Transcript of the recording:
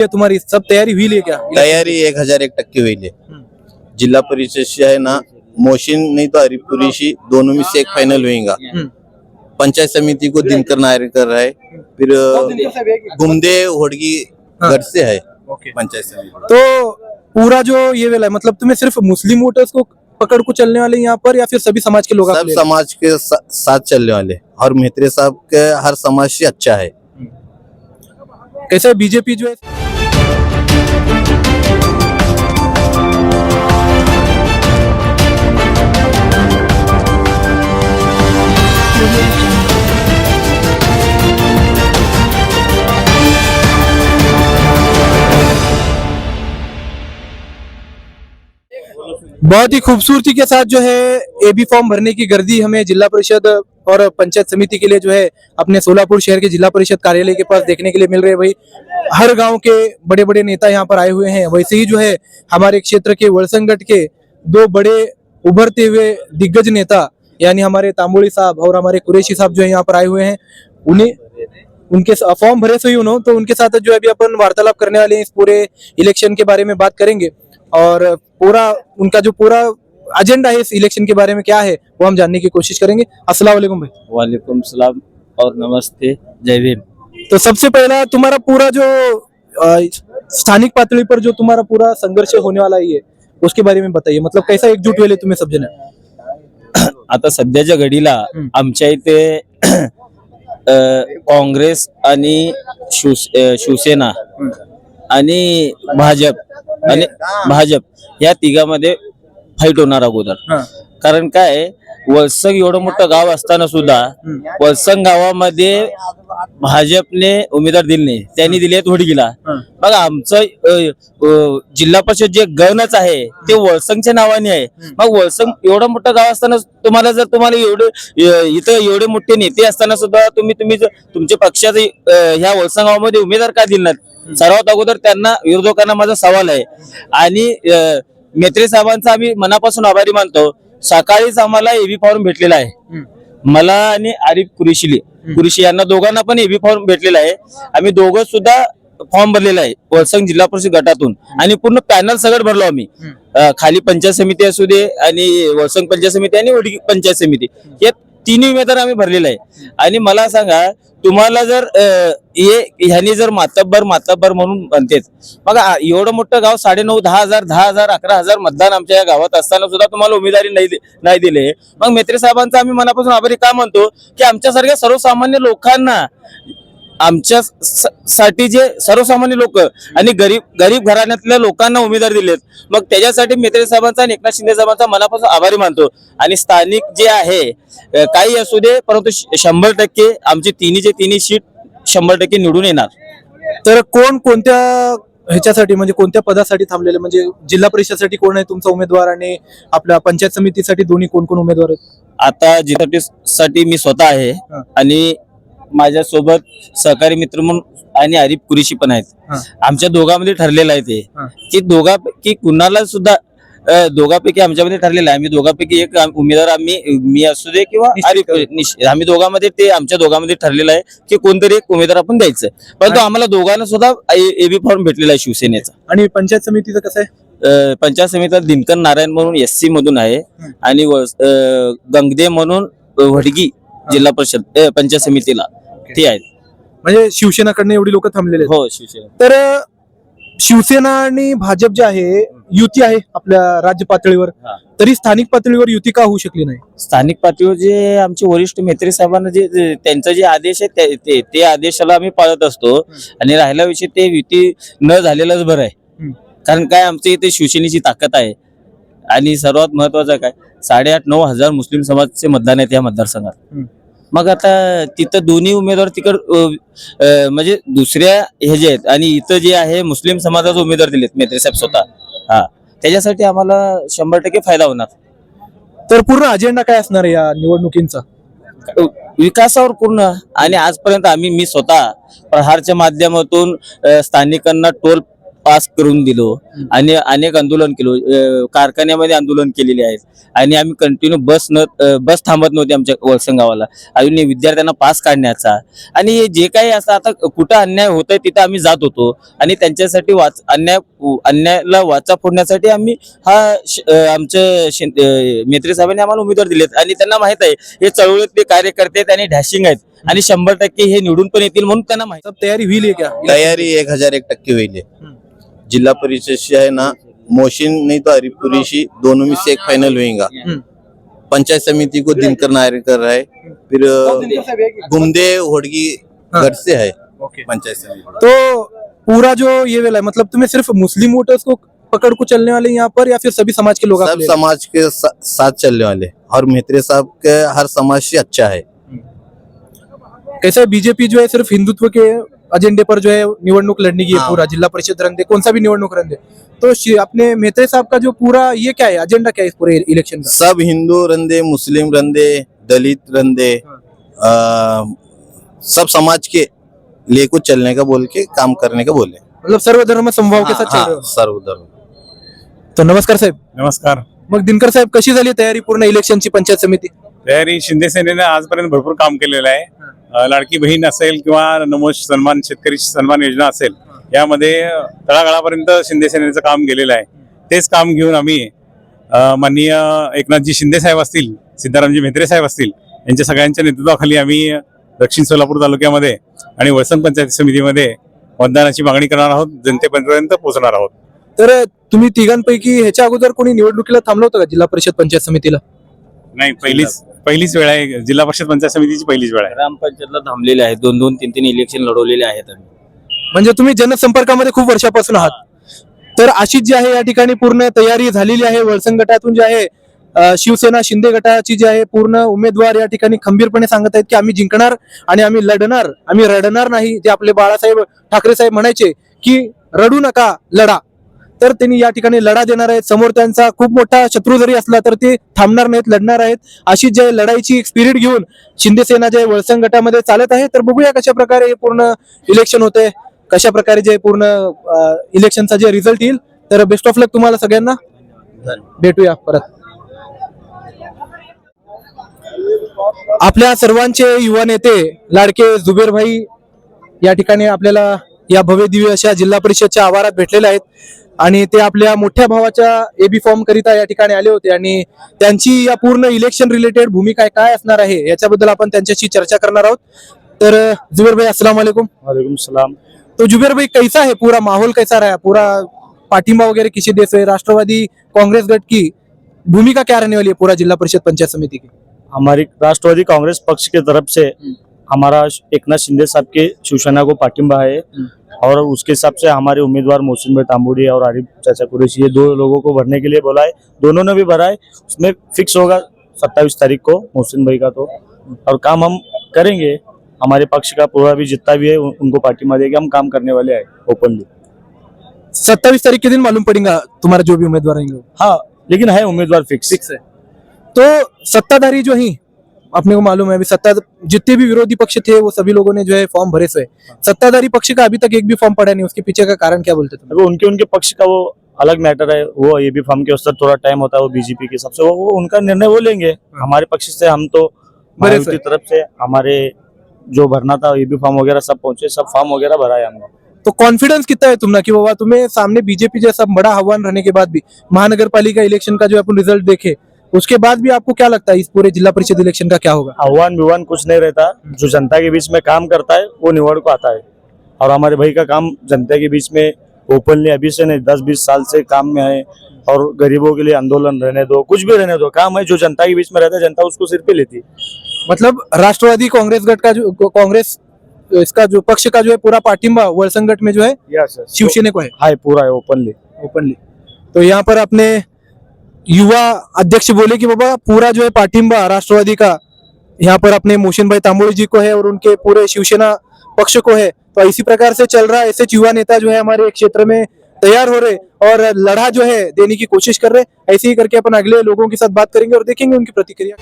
क्या तुम्हारी सब तैयारी हुई है क्या? तैयारी 1001% हुई है। जिला परिषद से है ना, मोशिन नहीं तो हरिपुरी दोनों में से एक फाइनल होगा। पंचायत समिति को दिनकर नायर कर रहा है, फिर गुमदे होड़गी घर से है पंचायत समिति। तो पूरा जो ये वेला है, मतलब तुम्हें सिर्फ मुस्लिम वोटर्स को पकड़ को चलने वाले यहाँ पर, या फिर सभी समाज के लोग? सब समाज के साथ चलने वाले, और मेहत्रे साहब के हर समाज से अच्छा है। कैसे बीजेपी जो है बहुत ही खूबसूरती के साथ जो है एबी फॉर्म भरने की गर्दी हमें जिला परिषद और पंचायत समिति के लिए जो है अपने सोलापुर शहर के जिला परिषद कार्यालय के पास देखने के लिए मिल रहे हैं। भाई हर गांव के बड़े बड़े नेता यहाँ पर आए हुए हैं। वैसे ही जो है हमारे क्षेत्र के वलसंगट के दो बड़े उभरते हुए दिग्गज नेता यानी हमारे तांबोली साहब और हमारे कुरैशी साहब जो है यहाँ पर आए हुए हैं। उन्हें उनके फॉर्म भरे सही उन्होंने, तो उनके साथ जो है अभी अपन वार्तालाप करने वाले हैं, इस पूरे इलेक्शन के बारे में बात करेंगे और पूरा उनका जो पूरा एजेंडा है इस इलेक्शन के बारे में क्या है वो हम जानने की कोशिश करेंगे। अस्सलाम वालेकुम भाई। वालेकुम सलाम और नमस्ते, जय भीम। तो सबसे पहला तुम्हारा पूरा जो स्थानिक पातळी पर जो तुम्हारा पूरा संघर्ष होने वाला है उसके बारे में बताइए, मतलब कैसा एकजूट होईल तुम्ही सब जण? आता सध्याच्या घडीला आमच्या इथे काँग्रेस आणि शिवसेना आणि भाजप या तिघांमध्ये फाईट होणार अगोदर। कारण काय, वलसंग एवढं मोठं गाव असताना सुद्धा वलसंग गावामध्ये भाजपने उमेदवार दिले नाही, त्यांनी दिले होडगीला। मग आमचं जिल्हा परिषद जे गणच आहे ते वलसंगच्या नावाने आहे। मग वलसंग एवढं मोठं गाव असताना तुम्हाला एवढे इथं एवढे मोठे नेते असताना सुद्धा तुम्ही तुमच्या पक्षाचे ह्या वलसंग गावामध्ये उमेदवार का दिले नाहीत? सर्वात अगोदर त्यांना विरोधकांना माझा सवाल आहे। आणि मेत्रे साहेबांचा आम्ही मनापासून आभारी मानतो। सकाळीच आम्हाला एबी फॉर्म भेटलेला आहे, मला आणि आरिफ कुरेशी यांना दोघांना पण एबी फॉर्म भेटलेला आहे। आम्ही दोघं सुद्धा फॉर्म भरलेला आहे वलसंग जिल्हा परिषद गटातून, आणि पूर्ण पॅनल सगळं भरलो आम्ही। खाली पंचायत समिती असू दे आणि वलसंग पंचायत समिती आणि वडगी पंचायत समिती, हे तिन्ही उमेदवार आम्ही भरलेला आहे। आणि मला सांगा, तुम्हाला जर ह्यांनी जर मातब्बर म्हणून म्हणतेत, मग एवढं मोठं गाव 9,500, 10,000, 10,000, 11,000 मतदान आमच्या या गावात असताना सुद्धा तुम्हाला उमेदवारी नाही दिले। मग मेत्रे साहेबांचा आम्ही मनापासून आभारी का म्हणतो की आमच्यासारख्या सर्वसामान्य लोकांना, आमच्यासाठी जे सर्वसामान्य लोक आणि गरीब घराण्यातल्या लोकांना उमेदवार दिलेत, मग त्याच्यासाठी मेत्रे साहेबांचा आणि एकनाथ शिंदे साहेबांचा मनापासून आभारी मानतो। आणि स्थानिक जे आहे काही असू दे, परंतु 100% आमची तिन्ही सीट 100% निवडून येणार। तर कोण कोणत्या ह्याच्यासाठी, म्हणजे कोणत्या पदासाठी थांबलेले, म्हणजे जिल्हा परिषदसाठी कोण आहे तुमचा उमेदवार आणि आपल्या पंचायत समितीसाठी दोन्ही कोण कोण उमेदवार आहेत? आता जिल्हासाठी मी स्वतः आहे आणि माझ्या सोबत सहकारी मित्र म्हणून आणि आरिफ कुरेशी पण आहेत। आमच्या दोघांमध्ये ठरलेलं आहे ते की दोघांपैकी कुणाला सुद्धा दोघांपैकी आमच्यामध्ये ठरलेलं आहे। आम्ही दोघांपैकी एक उमेदवार, मी असू दे किंवा आरिफ, आम्ही दोघांमध्ये ते आमच्या दोघांमध्ये ठरलेलं आहे की कोणतरी एक उमेदवार आपण द्यायचं। परंतु आम्हाला दोघांना सुद्धा एबी फॉर्म भेटलेला आहे शिवसेनेचा। आणि पंचायत समितीचं कसं आहे? पंचायत समितीला दिनकर नारायण म्हणून SC मधून आहे आणि गंगदे म्हणून वडगी जिल्हा परिषद पंचायत समितीला ते आहेत। म्हणजे शिवसेनाकडनं एवढी लोक थांबलेले आहेत? हो, शिवसेना। तर शिवसेना आणि भाजप जे आहे युती आहे आपल्या राज्य पातळीवर, तरी स्थानिक पातळीवर युती का होऊ शकली नाही? स्थानिक पातळीवर जे आमचे वरिष्ठ मेत्रे साहेबांना जे त्यांचा जे आदेश आहे ते आदेशाला आम्ही पाळत असतो। आणि राहिला विषय, ते युती न झालेलाच बरं आहे। कारण काय, आमच्या इथे शिवसेनेची ताकद आहे आणि सर्वात महत्वाचं काय, 8,500-9 हजार मुस्लिम समाजाचे मतदान आहेत या मतदारसंघात। मग आता तिथं दोन्ही उमेदवार म्हणजे दुसऱ्या हे जे आहेत, आणि इथं जे आहे मुस्लिम समाजाचे उमेदवार दिलेत मेत्रे साहेब स्वतः, त्याच्यासाठी आम्हाला 100% फायदा होणार। तर पूर्ण अजेंडा काय असणार आहे या निवडणुकींचा? विकासावर पूर्ण। आणि आजपर्यंत मी स्वतः प्रहारच्या माध्यमातून स्थानिकांना टोल पास करून दिलो आणि अनेक आंदोलन केलो, कारखान्यामध्ये आंदोलन केलेले आहेत आणि आम्ही कंटिन्यू बस थांबत नव्हती आमच्या वळसंग गावाला अजून विद्यार्थ्यांना पास काढण्याचा. आणि जे काही असं आता कुठं अन्याय होतंय तिथं आम्ही जात होतो आणि त्यांच्यासाठी अन्यायाला वाचा फोडण्यासाठी आम्ही आमच्या मेत्री साहेबांनी आम्हाला उमेदवार दिलेत आणि त्यांना माहित आहे हे चळवळीतले कार्यकर्ते आहेत आणि डॅशिंग आहेत आणि 100% हे निवडून पण येतील म्हणून त्यांना माहिती. सब तैयारी हुई है क्या? तैयारी 1001% हुई है. जिला परिषद से है ना मोशिन नहीं तो हरिपुरी दोनों में से एक फाइनल होगा. पंचायत समिति को दिनकर नायर कर रहा है. फिर घुमदे होड़गी गढ़ से है पंचायत समिति. तो पूरा जो ये वाला है मतलब तुम्हें सिर्फ मुस्लिम वोटर्स को पकड़ को चलने वाले यहाँ पर या फिर सभी समाज के लोग? सब समाज के साथ चलने वाले और मेहत्रे साहब के हर समाज से अच्छा है. कैसा बीजेपी जो है सिर्फ हिंदुत्व के एजेंडे पर जो है निवडणूक लड़ने की है. हाँ. पूरा जिला परिषद रन दे कौन सा भी निवडणूक रन दे तो अपने मेहते साहब का जो पूरा ये क्या है एजेंडा क्या है इस पूरे इलेक्शन का? सब हिंदू रंदे, मुस्लिम रंदे, दलित रंदे, सब समाज के लिए को चलने का बोल के काम करने का बोले. मतलब सर्वधर्म समभाव के साथ चल रहे हो. सर्वधर्म. तो नमस्कार साहेब. नमस्कार. मग दिनकर साहेब कशी झाली तयारी पूर्ण इलेक्शनची पंचायत समिती? तयारी शिंदे सेनेने आजपर्यंत भरपूर काम केलेलं आहे. लाडकी बहीण असेल किंवा नमो सन्मान शेतकरी सन्मान योजना असेल यामध्ये तळागाळापर्यंत शिंदे सेनेचं काम गेलेलं आहे. तेच काम घेऊन आम्ही माननीय एकनाथजी शिंदे साहेब असतील, सिद्धारामजी म्हेत्रे साहेब असतील यांच्या सगळ्यांच्या नेतृत्वाखाली आम्ही दक्षिण सोलापूर तालुक्यामध्ये आणि वळसंग पंचायत समितीमध्ये मतदानाची मागणी करणार आहोत, जनतेपर्यंत पोहोचणार आहोत. तर तुम्ही तिघांपैकी ह्याच्या अगोदर कोणी निवडणुकीला थांबलं होतं का जिल्हा परिषद पंचायत समितीला? नाही, पहिलीच वेळ आहे. जिल्हा परिषद पंचायत समितीची पहिलीच वेळ आहे. ग्रामपंचायतला थांबलेले आहेत, 2-2, 3-3 इलेक्शन लढवलेले आहेत. म्हणजे तुम्ही जनसंपर्कामध्ये खूप वर्षापासून आहात. तर अशीच जी आहे या ठिकाणी पूर्ण तयारी झालेली आहे. वळसंग गटातून जे आहे शिवसेना शिंदे गटाची जी आहे पूर्ण उमेदवार या ठिकाणी खंबीरपणे सांगत आहेत की आम्ही जिंकणार आणि आम्ही लढणार, आम्ही रडणार नाही. जे आपले बाळासाहेब ठाकरे साहेब म्हणायचे की रडू नका लढा, तर त्यांनी या ठिकाणी लढा देणार आहेत. समोर त्यांचा खूप मोठा शत्रू जरी असला तर ते थांबणार नाहीत, लढणार आहेत. अशी जे लढाईची स्पिरिट घेऊन शिंदे सेना जे वळसंग गटामध्ये चालत आहे. तर बघूया कशा प्रकारे हे पूर्ण इलेक्शन होते, कशा प्रकारे जे पूर्ण इलेक्शनचा जे रिझल्ट येईल. तर बेस्ट ऑफ लक तुम्हाला सगळ्यांना. भेटूया परत. आपल्या सर्वांचे युवा नेते लाडके जुबेर भाई या ठिकाणी आपल्याला या भव्य दिव्य अशा जिल्हा परिषदच्या आवारात भेटलेले आहेत आणि ते आपल्या मोठ्या भावाच्या एबी फॉर्म करिता या ठिकाणी आले होते आणि त्यांची या पूर्ण इलेक्शन रिलेटेड भूमिका काय असणार आहे याच्याबद्दल आपण त्यांच्याशी चर्चा करणार आहोत. तर जुबेर भाई अस्सलाम वालेकुम. वालेकुम सलाम. तो जुबेर भाई कैसा है पूरा माहौल, कैसा रहा पूरा पाटिंबा वगैरह किसी देश है? राष्ट्रवादी कांग्रेस गठ की भूमिका क्या रहने वाली है पूरा जिला परिषद पंचायत समिति की? हमारी राष्ट्रवादी कांग्रेस पक्ष की तरफ से हमारा एकनाथ शिंदे साहब के शिवसेना को पाटिंबा है और उसके हिसाब से हमारे उम्मीदवार मोहसिन भाई तांबुड़ी और आरिफ चाचा कुरैशी, ये 2 लोगों को भरने के लिए बोला है. दोनों ने भी भरा है. उसमें फिक्स होगा 27 तारीख को मोहसिन भाई का. तो और काम हम करेंगे. हमारे पक्ष का पूरा भी जितना भी है उनको पार्टिंबा देके हम काम करने वाले हैं ओपनली. 27 तारीख के दिन मालूम पड़ेगा तुम्हारा जो भी उम्मीदवार रहेंगे. हाँ, लेकिन है उम्मीदवार फिक्स है. तो सत्ताधारी जो ही अपने को मालूम है अभी सत्ता जितने भी विरोधी पक्ष थे वो सभी लोगों ने जो है फॉर्म भरे से. सत्ताधारी पक्ष का अभी तक एक भी फॉर्म पड़ा नहीं, उसके पीछे का कारण क्या बोलते थे? उनके पक्ष का वो अलग मैटर है. वो ये भी फॉर्म के उससे थोड़ा टाइम होता है. वो बीजेपी के सबसे वो उनका निर्णय वो लेंगे. हमारे पक्ष से हम तो की तरफ से हमारे जो भरना था ये भी फॉर्म वगैरह सब पहुंचे, सब फॉर्म वगैरह भरा है हमने. तो कॉन्फिडेंस कितना है तुमने कि बाबा तुम्हें सामने बीजेपी जैसा बड़ा आह्वान रहने के बाद भी महानगर पालिका इलेक्शन का जो अपन रिजल्ट देखे उसके बाद भी आपको क्या लगता है इस पूरे जिला परिषद इलेक्शन का क्या होगा? आह्वान विवान कुछ नहीं रहता. जो जनता के बीच में काम करता है वो निवड़ को आता है. और हमारे भाई का काम जनता के बीच में ओपनली अभी से नहीं 10-20 साल से काम में है. और गरीबों के लिए आंदोलन रहने दो, कुछ भी रहने दो, काम है जो जनता के बीच में रहता है जनता उसको सिर पे लेती है. मतलब राष्ट्रवादी कांग्रेस गठ का जो कांग्रेस इसका जो पक्ष का जो है पूरा पाटिंबा वळसंग गठ में जो है शिवसेना को है पूरा है ओपनली. तो यहाँ पर अपने युवा अध्यक्ष बोले कि बाबा पूरा जो है पाटिंबा राष्ट्रवादी का यहाँ पर अपने मोहसिन भाई तांबुड़ी जी को है और उनके पूरे शिवसेना पक्ष को है. तो इसी प्रकार से चल रहा है. ऐसे युवा नेता जो है हमारे क्षेत्र में तैयार हो रहे और लड़ा जो है देने की कोशिश कर रहे. ऐसे ही करके अपन अगले लोगों के साथ बात करेंगे और देखेंगे उनकी प्रतिक्रिया.